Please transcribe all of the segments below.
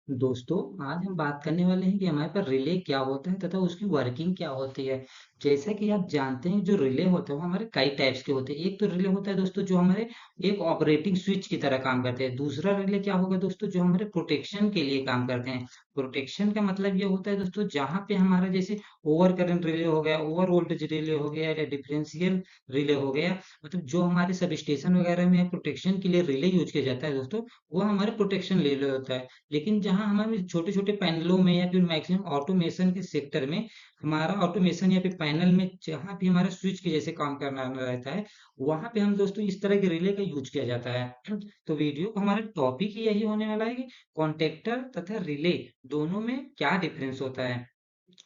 दोस्तों, आज हम बात करने वाले हैं कि हमारे पास रिले क्या होता है तथा उसकी वर्किंग क्या होती है। जैसा कि आप जानते हैं जो रिले होता है वो हमारे कई टाइप्स के होते हैं। एक तो रिले होता है दोस्तों जो हमारे एक ऑपरेटिंग स्विच की तरह काम करते हैं। दूसरा रिले क्या होगा दोस्तों जो हमारे प्रोटेक्शन के लिए काम करते हैं। प्रोटेक्शन का मतलब ये होता है दोस्तों जहाँ पे हमारा जैसे ओवर करंट रिले हो गया, ओवर वोल्टेज रिले हो गया या डिफरेंशियल रिले हो गया, मतलब जो हमारे सब स्टेशन वगैरह में प्रोटेक्शन के लिए रिले यूज किया जाता है दोस्तों, वो हमारे प्रोटेक्शन रिले होता है। लेकिन जहाँ हमारे छोटे-छोटे पैनलों में या फिर मैक्सिमम ऑटोमेशन के सेक्टर में हमारा ऑटोमेशन या फिर पैनल में जहाँ भी हमारा स्विच के जैसे काम करना रहता है, वहाँ पे हम दोस्तों इस तरह के रिले का यूज़ किया जाता है। तो वीडियो का हमारा टॉपिक ही यही होने वाला है कि कॉन्टैक्टर तथा रिले दोनों में क्या डिफरेंस होता है।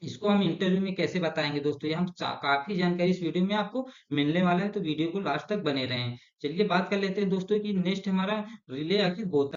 इसको हम इंटरव्यू में कैसे बताएँगे दोस्तों, ये हम काफ़ी जानकारी इस वीडियो में आपको मिलने वाला है, तो वीडियो को लास्ट तक बने रहें। चलिए बात कर लेते हैं दोस्तों कि नेक्स्ट हमारा रिले आखिर होता।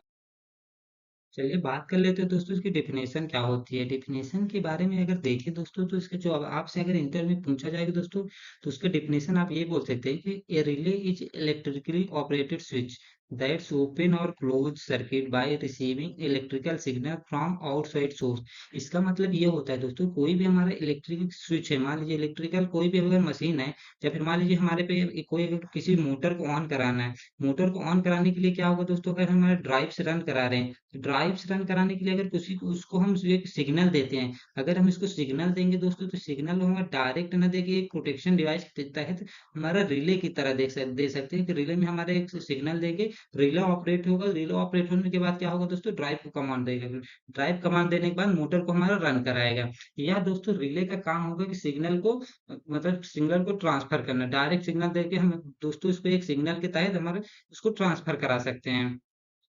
चलिए बात कर लेते हैं दोस्तों इसकी डेफिनेशन क्या होती है। डेफिनेशन के बारे में अगर देखें दोस्तों तो इसके जो अब आपसे अगर इंटरव्यू में पूछा जाएगा दोस्तों, तो उसका डेफिनेशन आप ये बोल सकते हैं कि a relay is electrically operated switch that's open और close circuit by receiving electrical signal from outside source. इसका मतलब ये होता है दोस्तों कोई भी हमारा इलेक्ट्रिक स्विच है, मान लीजिए इलेक्ट्रिकल कोई भी अगर मशीन है, या फिर मान लीजिए हमारे पे कोई अगर किसी मोटर को ऑन कराना है, मोटर को ऑन कराने के लिए क्या होगा दोस्तों, अगर हमारे ड्राइव से रन करा रहे हैं, ड्राइव्स रन कराने के लिए अगर किसी को उसको हम एक सिग्नल देते हैं, अगर हम इसको सिग्नल देंगे दोस्तों तो सिग्नल हमें डायरेक्ट ना देके एक प्रोटेक्शन डिवाइस के तहत हमारा रिले की तरह दे सकते हैं कि रिले में हमारे एक सिग्नल देंगे, रिले ऑपरेट होगा, रिले ऑपरेट होने के बाद क्या होगा दोस्तों, ड्राइव को कमांड देगा, ड्राइव कमांड देने के बाद मोटर को हमारा रन कराएगा। या दोस्तों रिले का काम होगा कि सिग्नल को मतलब सिग्नल को ट्रांसफर करना, डायरेक्ट सिग्नल देके हम दोस्तों इसको एक सिग्नल के तहत हमारे उसको ट्रांसफर करा सकते हैं।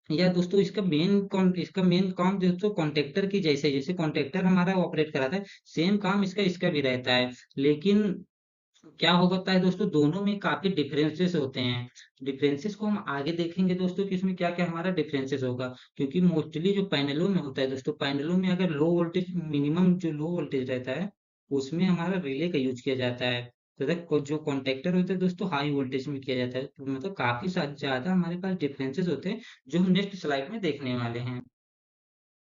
या दोस्तों इसका मेन काम दोस्तों कॉन्टैक्टर की जैसे जैसे कॉन्टैक्टर हमारा ऑपरेट कराता है, सेम काम इसका इसका भी रहता है। लेकिन क्या होता है दोस्तों दोनों में काफी डिफरेंसेस होते हैं। डिफरेंसेस को हम आगे देखेंगे दोस्तों कि इसमें क्या क्या हमारा डिफरेंसेस होगा, क्योंकि मोस्टली जो पैनलों में होता है दोस्तों, पैनलों में अगर लो वोल्टेज मिनिमम जो लो वोल्टेज रहता है उसमें हमारा रिले का यूज किया जाता है, तथा जो कॉन्टैक्टर होते हैं दोस्तों हाई वोल्टेज में किया जाता है। तो मतलब काफी ज्यादा हमारे पास डिफरेंसेस होते हैं जो हम नेक्स्ट स्लाइड में देखने वाले हैं।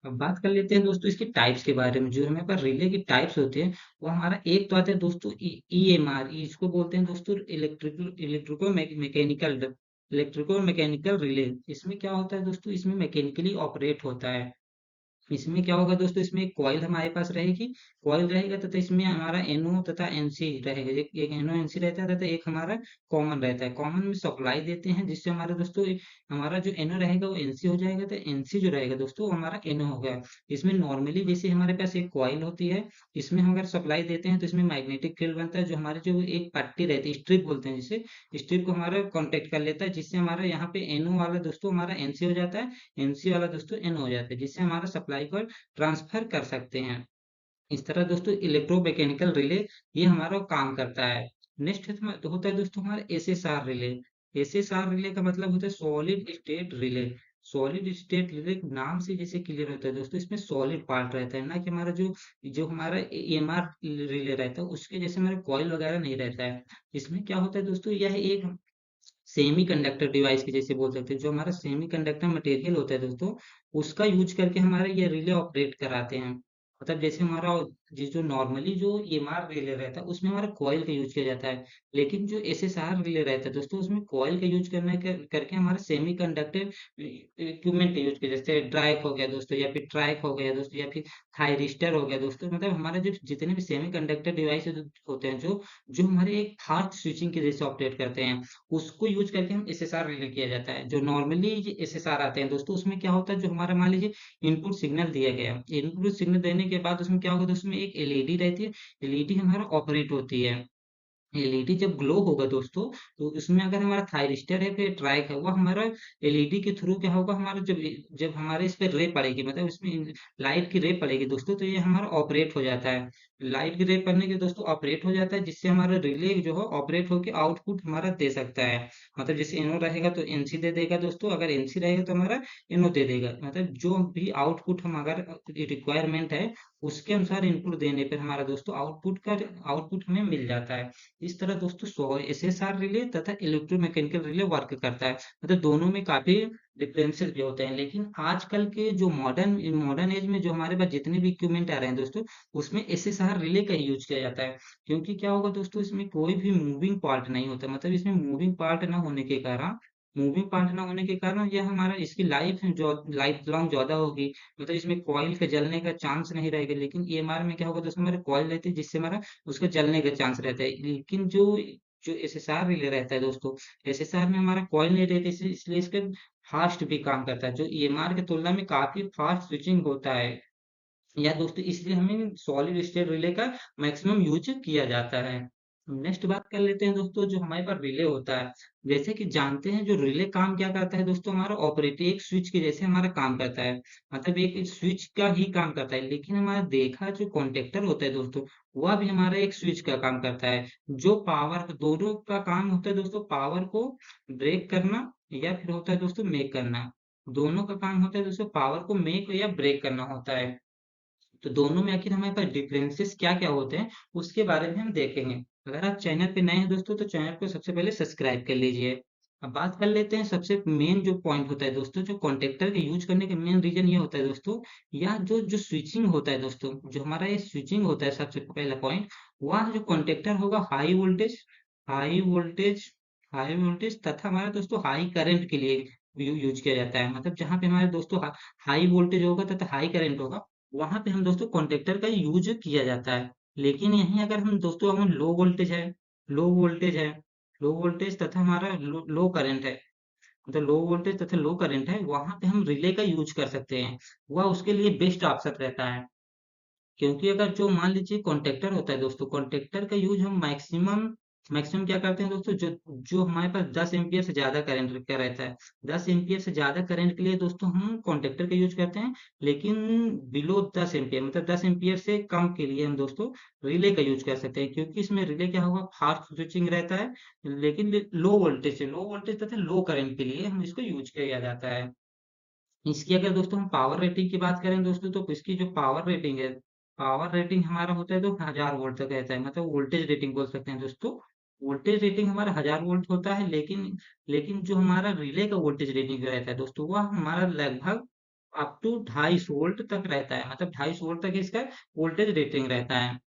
अब बात कर लेते हैं दोस्तों इसके टाइप्स के बारे में। जो हमारे पास रिले की टाइप्स होते हैं वो हमारा एक तो आता है दोस्तों ईएमआर, इसको बोलते हैं दोस्तों इलेक्ट्रिको मैकेनिकल रिले। इसमें क्या होता है दोस्तों, इसमें मैकेनिकली ऑपरेट होता है। इसमें क्या होगा दोस्तों, इसमें एक कॉइल हमारे पास रहेगी, कॉइल रहेगा तथा इसमें हमारा एनओ तथा एनसी रहेगा। एक एनओ एनसी रहता है तथा एक हमारा कॉमन रहता है। कॉमन में सप्लाई देते हैं जिससे हमारे दोस्तों हमारा जो एनओ रहेगा वो एनसी हो जाएगा, तो एनसी जो रहेगा दोस्तों वो हमारा एनओ हो गया। इसमें नॉर्मली जैसे हमारे पास एक कॉइल होती है, इसमें हम अगर सप्लाई देते हैं तो इसमें मैग्नेटिक फील्ड बनता है, जो हमारे जो एक पट्टी रहती है स्ट्रिप बोलते हैं जिसे, स्ट्रिप को हमारा कॉन्टेक्ट कर लेता है, जिससे हमारा यहाँ पे एनओ वाला दोस्तों हमारा एनसी हो जाता है, एनसी वाला दोस्तों एन हो जाता है, जिससे हमारा सप्लाई को ट्रांसफर कर सकते हैं। इस तरह दोस्तों इलेक्ट्रोमैकेनिकल रिले ये हमारा काम करता है। नेक्स्ट होता है दोस्तों हमारा एसएसआर रिले। एसएसआर रिले का मतलब होता है solid state relay. Solid state relay नाम से जैसे क्लियर होता है दोस्तों, इसमें सॉलिड पार्ट रहता है, ना कि हमारा जो जो हमारा ईएमआर रिले रहता है उसके जैसे हमारा कॉइल वगैरह नहीं रहता है। इसमें क्या होता है दोस्तों, यह एक सेमी कंडक्टर डिवाइस के जैसे बोल सकते हैं। जो हमारा सेमी कंडक्टर मटेरियल होता है दोस्तों, उसका यूज करके हमारे ये रिले ऑपरेट कराते हैं। मतलब जैसे हमारा जो नॉर्मली जो ईएमआर रिले रहता है उसमें हमारा कॉइल का यूज किया जाता है, लेकिन जो एसएसआर रिले रहता है दोस्तों उसमें कॉइल का यूज करके हमारा सेमी कंडक्टर इक्विपमेंट का यूज किया, जैसे ड्राइव हो गया दोस्तों, या फिर ट्रैक हो गया दोस्तों, या फिर थायरिस्टर हो गया दोस्तों। मतलब हमारे जो जितने भी सेमी कंडक्टर डिवाइस होते हैं जो जो हमारे एक फास्ट स्विचिंग के जैसे ऑपरेट करते हैं, उसको यूज़ करके हम एसएसआर रिले किया जाता है। जो नॉर्मली ये एसएसआर आते हैं दोस्तों उसमें क्या होता है, जो हमारा मान लीजिए इनपुट सिग्नल दिया गया, इनपुट सिग्नल देने के बाद उसमें क्या होगा दोस्तों, उसमें एक एलईडी रहती है, एलईडी हमारा ऑपरेट होती है। एलईडी जब ग्लो होगा दोस्तों, तो उसमें अगर हमारा थायरिस्टर है फिर ट्राइक है, वो हमारा एलईडी के थ्रू क्या होगा, हमारा जब जब हमारे इस पे रे पड़ेगी, मतलब इसमें लाइट की रे पड़ेगी दोस्तों, तो ये हमारा ऑपरेट हो जाता है। लाइट की रे पड़ने के दोस्तों ऑपरेट हो जाता है, जिससे हमारा रिले जो है ऑपरेट होके आउटपुट हमारा दे सकता है। मतलब जैसे एनओ रहेगा तो एनसी दे देगा दोस्तों, अगर एनसी रहेगा तो हमारा एनओ दे देगा। मतलब जो भी आउटपुट हम अगर रिक्वायरमेंट है उसके अनुसार इनपुट देने पर हमारा दोस्तों आउटपुट हमें मिल जाता है। इस तरह दोस्तों एसएसआर रिले तथा इलेक्ट्रोमैकेनिकल रिले वर्क करता है। मतलब दोनों में काफी डिफरेंसेस भी होते हैं, लेकिन आजकल के जो मॉडर्न मॉडर्न एज में जो हमारे पास जितने भी इक्विपमेंट आ रहे हैं दोस्तों, उसमें एसएसआर रिले का यूज किया जाता है। क्योंकि क्या होगा दोस्तों, इसमें कोई भी मूविंग पार्ट नहीं होता। मतलब इसमें मूविंग पार्ट ना होने के कारण, यह हमारा इसकी लाइफ लॉन्ग ज्यादा होगी। मतलब इसमें कॉइल के जलने का चांस नहीं रहेगा। लेकिन ईएमआर में क्या होगा दोस्तों, हमारे कॉइल रहती है जिससे हमारा उसका जलने का चांस रहता है। लेकिन जो जो एसएसआर रिले रहता है दोस्तों, एसएसआर में हमारा कॉइल नहीं रहती, इसलिए इसका फास्ट भी काम करता है, जो ईएमआर की तुलना में काफी फास्ट स्विचिंग होता है। या दोस्तों इसलिए हमें सॉलिड स्टेट रिले का मैक्सिमम यूज किया जाता है। नेक्स्ट बात कर लेते हैं दोस्तों, जो हमारे पास रिले होता है। जैसे कि जानते हैं जो रिले काम क्या करता है दोस्तों, हमारा ऑपरेटिव एक स्विच के जैसे हमारा काम करता है। मतलब एक स्विच का ही काम करता है। लेकिन हमारा देखा जो कॉन्टेक्टर होता है दोस्तों, वह भी हमारा एक स्विच का काम करता है। जो पावर, दोनों का काम होता है दोस्तों, पावर को ब्रेक करना या फिर होता है दोस्तों मेक करना। दोनों का काम होता है दोस्तों, पावर को मेक या ब्रेक करना होता है। तो दोनों में आखिर हमारे पास डिफरेंसेस क्या-क्या होते हैं, उसके बारे में हम देखेंगे। अगर आप चैनल पे नए हैं दोस्तों, तो चैनल को सबसे पहले सब्सक्राइब कर लीजिए। अब बात कर लेते हैं सबसे मेन जो पॉइंट होता है दोस्तों, जो कॉन्टेक्टर के यूज करने का मेन रीजन ये होता है दोस्तों, या जो जो स्विचिंग होता है दोस्तों, जो हमारा ये स्विचिंग होता है सबसे पहला पॉइंट, वह जो कॉन्टेक्टर होगा हाई वोल्टेज हाई वोल्टेज तथा हमारा दोस्तों हाई करंट के लिए यूज किया जाता है। मतलब जहाँ पे हमारे दोस्तों हाई वोल्टेज होगा तथा हाई करंट होगा, वहाँ पे हम दोस्तों कॉन्टेक्टर का यूज किया जाता है। लेकिन यहीं अगर हम दोस्तों हम लो वोल्टेज है लो वोल्टेज तथा हमारा लो करंट है, मतलब लो वोल्टेज तथा लो करंट है, वहाँ पे हम रिले का यूज कर सकते हैं। वह उसके लिए बेस्ट ऑप्शन रहता है। क्योंकि अगर जो मान लीजिए कॉन्टेक्टर होता है दोस्तों, कॉन्टेक्टर का यूज हम मैक्सिमम मैक्सिमम क्या करते हैं दोस्तों, जो जो हमारे पास 10 एम्पियर से ज्यादा करंट का रहता है, 10 एम्पियर से ज्यादा करंट के लिए दोस्तों हम कॉन्टेक्टर का यूज करते हैं। लेकिन बिलो 10 एम्पियर, मतलब 10 एम्पियर से कम के लिए हम दोस्तों रिले का यूज कर सकते हैं। क्योंकि इसमें रिले क्या होगा, फास्ट स्विचिंग रहता है। लेकिन लो वोल्टेज तथा लो करंट के लिए हम इसको यूज किया जाता है। इसकी अगर दोस्तों हम पावर रेटिंग की बात करें दोस्तों, तो इसकी जो पावर रेटिंग हमारा होता है तो 1000 वोल्ट तक रहता है। मतलब वोल्टेज रेटिंग बोल सकते हैं दोस्तों। वोल्टेज रेटिंग हमारा 1000 वोल्ट होता है। लेकिन जो हमारा रिले का वोल्टेज रेटिंग रहता है दोस्तों, वह हमारा लगभग अप टू 250 वोल्ट तक रहता है। मतलब 250 वोल्ट तक इसका वोल्टेज रेटिंग रहता है।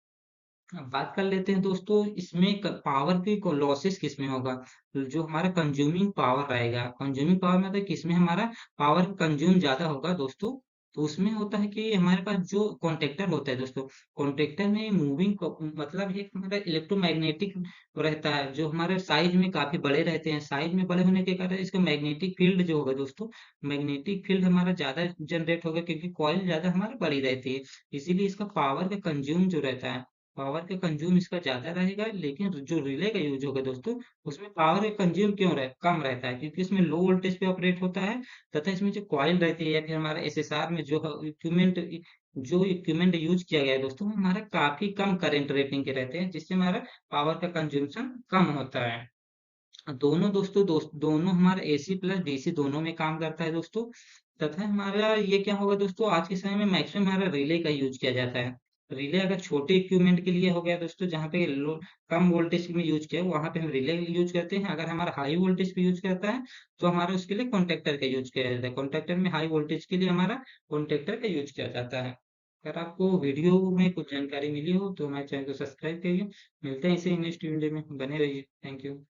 अब बात कर लेते हैं दोस्तों, इसमें पावर की लॉसेस किसमें होगा। जो हमारा कंज्यूमिंग पावर रहेगा, कंज्यूमिंग पावर मतलब किसमें हमारा पावर कंज्यूम ज्यादा होगा दोस्तों, तो उसमें होता है कि हमारे पास जो कॉन्टेक्टर होता है दोस्तों, कॉन्टेक्टर में मतलब एक हमारा इलेक्ट्रोमैग्नेटिक रहता है, जो हमारे साइज में काफी बड़े रहते हैं। साइज में बड़े होने के कारण इसका मैग्नेटिक फील्ड जो होगा दोस्तों, मैग्नेटिक फील्ड हमारा ज्यादा जनरेट होगा, क्योंकि कॉइल ज्यादा हमारा बड़ी रहती है। इसीलिए इसका पावर का कंज्यूम जो रहता है, पावर का कंज्यूम इसका ज्यादा रहेगा। लेकिन जो रिले का यूज होगा दोस्तों, उसमें पावर का कंज्यूम कम रहता है, क्योंकि इसमें लो वोल्टेज पे ऑपरेट होता है। तथा इसमें जो कॉइल रहती है या फिर हमारा एसएसआर में जो इक्विपमेंट यूज किया गया है दोस्तों, वो हमारा काफी कम करंट रेटिंग के रहते हैं, जिससे हमारा पावर का कंज्यूम्शन कम होता है। दोनों हमारा एसी प्लस डीसी दोनों में काम करता है दोस्तों। तथा हमारा ये क्या होगा दोस्तों, आज के समय में मैक्सिमम हमारा रिले का यूज किया जाता है। रिले अगर छोटे इक्विपमेंट के लिए हो गया दोस्तों, जहाँ पे कम वोल्टेज में यूज किया, वहां पे हम रिले यूज करते हैं। अगर हमारा हाई वोल्टेज पे यूज करता है, तो हमारा उसके लिए कॉन्टेक्टर का यूज किया जाता है। कॉन्टेक्टर में हाई वोल्टेज के लिए हमारा कॉन्टेक्टर का यूज किया जाता है। अगर आपको वीडियो में कुछ जानकारी मिली हो तो हमारे चैनल को सब्सक्राइब करिए। मिलते हैं इसे नेक्स्ट वीडियो में, बने रहिए। Thank you.